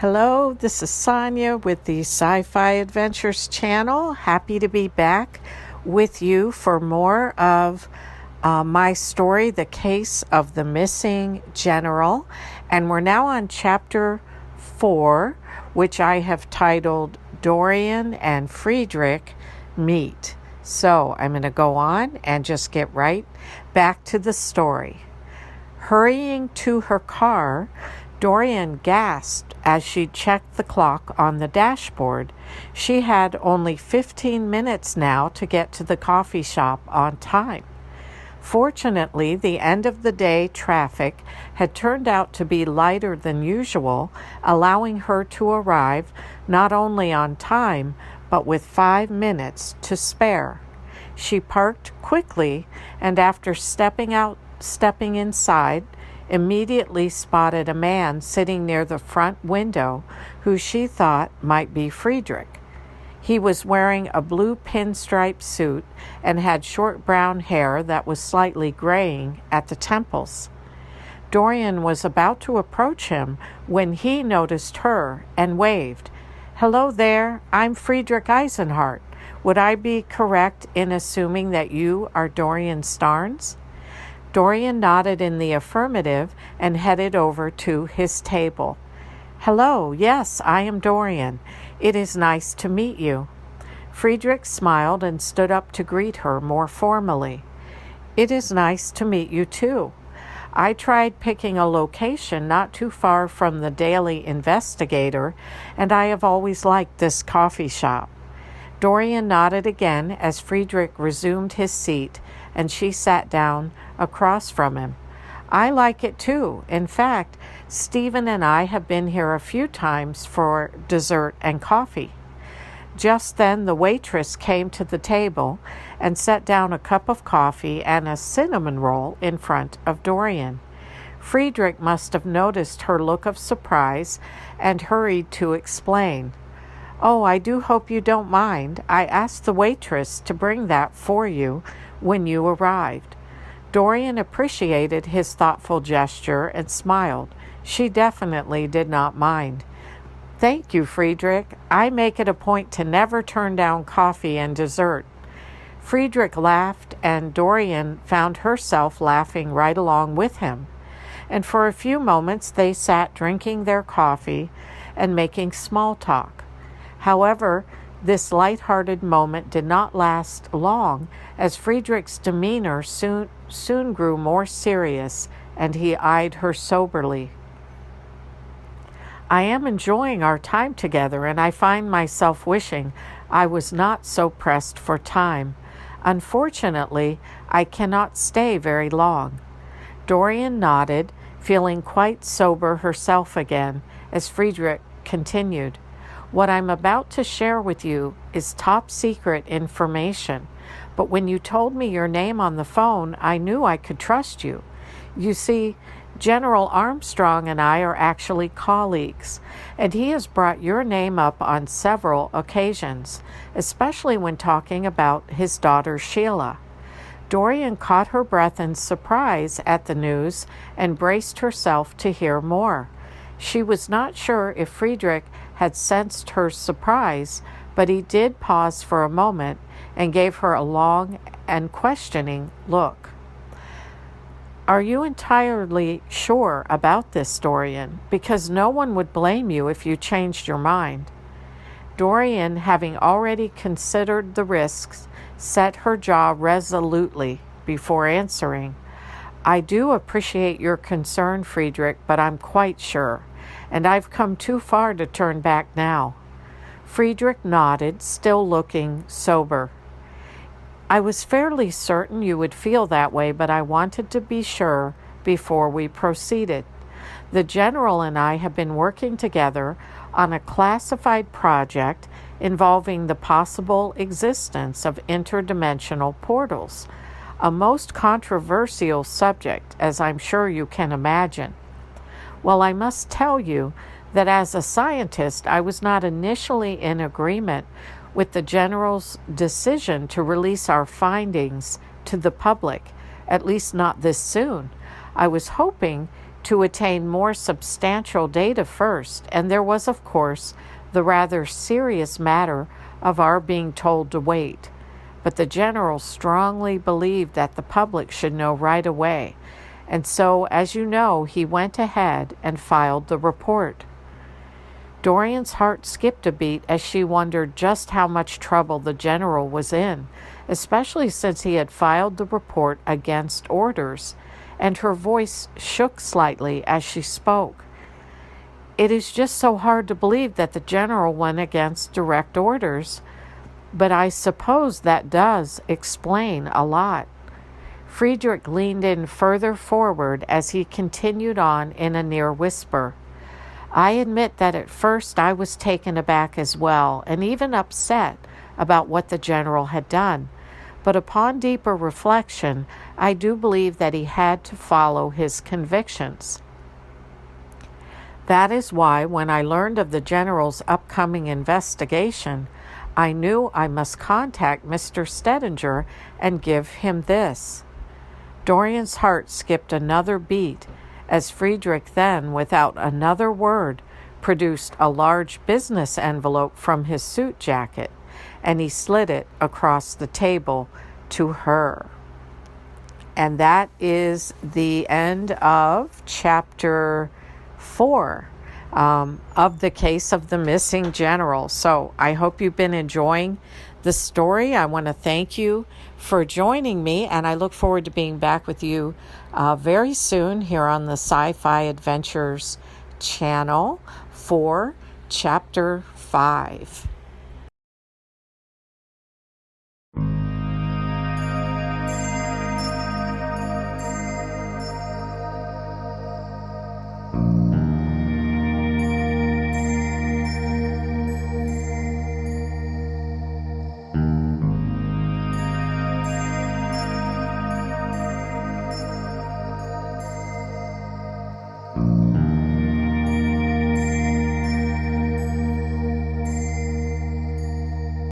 Hello, this is Sonia with the Sci-Fi Adventures Channel. Happy to be back with you for more of my story, The Case of the Missing General. And we're now on Chapter 4, which I have titled Dorian and Friedrich Meet. So I'm going to go on and just get right back to the story. Hurrying to her car, Dorian gasped as she checked the clock on the dashboard. She had only 15 minutes now to get to the coffee shop on time. Fortunately, the end of the day traffic had turned out to be lighter than usual, allowing her to arrive not only on time, but with 5 minutes to spare. She parked quickly, and after stepping inside, immediately spotted a man sitting near the front window who she thought might be Friedrich. He was wearing a blue pinstripe suit and had short brown hair that was slightly graying at the temples. Dorian was about to approach him when he noticed her and waved. "Hello there, I'm Friedrich Eisenhart. Would I be correct in assuming that you are Dorian Starnes?" Dorian nodded in the affirmative and headed over to his table. "Hello, yes, I am Dorian. It is nice to meet you." Friedrich smiled and stood up to greet her more formally. "It is nice to meet you too. I tried picking a location not too far from the Daily Investigator, and I have always liked this coffee shop." Dorian nodded again as Friedrich resumed his seat, and she sat down across from him. "I like it too. In fact, Stephen and I have been here a few times for dessert and coffee." Just then the waitress came to the table and set down a cup of coffee and a cinnamon roll in front of Dorian. Friedrich must have noticed her look of surprise and hurried to explain. "Oh, I do hope you don't mind. I asked the waitress to bring that for you when you arrived." Dorian appreciated his thoughtful gesture and smiled. She definitely did not mind. "Thank you, Friedrich. I make it a point to never turn down coffee and dessert." Friedrich laughed, and Dorian found herself laughing right along with him. And for a few moments they sat drinking their coffee and making small talk. However, this light-hearted moment did not last long, as Friedrich's demeanor soon grew more serious, and he eyed her soberly. "I am enjoying our time together, and I find myself wishing I was not so pressed for time. Unfortunately, I cannot stay very long." Dorian nodded, feeling quite sober herself again, as Friedrich continued. "What I'm about to share with you is top secret information, but when you told me your name on the phone, I knew I could trust you. You see, General Armstrong and I are actually colleagues, and he has brought your name up on several occasions, especially when talking about his daughter Sheila." Dorian caught her breath in surprise at the news and braced herself to hear more. She was not sure if Friedrich had sensed her surprise, but he did pause for a moment and gave her a long and questioning look. "Are you entirely sure about this, Dorian? Because no one would blame you if you changed your mind." Dorian, having already considered the risks, set her jaw resolutely before answering. "I do appreciate your concern, Friedrich, but I'm quite sure, and I've come too far to turn back now." Friedrich nodded, still looking sober. "I was fairly certain you would feel that way, but I wanted to be sure before we proceeded. The General and I have been working together on a classified project involving the possible existence of interdimensional portals, a most controversial subject, as I'm sure you can imagine. Well, I must tell you that as a scientist, I was not initially in agreement with the General's decision to release our findings to the public, at least not this soon. I was hoping to attain more substantial data first, and there was, of course, the rather serious matter of our being told to wait. But the general strongly believed that the public should know right away, and so, as you know, he went ahead and filed the report. Dorian's heart skipped a beat as she wondered just how much trouble the general was in, especially since he had filed the report against orders, and her voice shook slightly as she spoke. It is just so hard to believe that the general went against direct orders, but I suppose that does explain a lot. Friedrich leaned in further forward as he continued on in a near whisper. I admit that at first I was taken aback as well, and even upset about what the general had done. But upon deeper reflection, I do believe that he had to follow his convictions. That is why, when I learned of the general's upcoming investigation, I knew I must contact Mr. Stedinger and give him this. Dorian's heart skipped another beat as Friedrich then, without another word, produced a large business envelope from his suit jacket, and he slid it across the table to her. And that is the end of chapter 4 of the case of the missing general. So I hope you've been enjoying the story. I want to thank you for joining me, and I look forward to being back with you very soon here on the Sci-Fi Adventures Channel for chapter 5.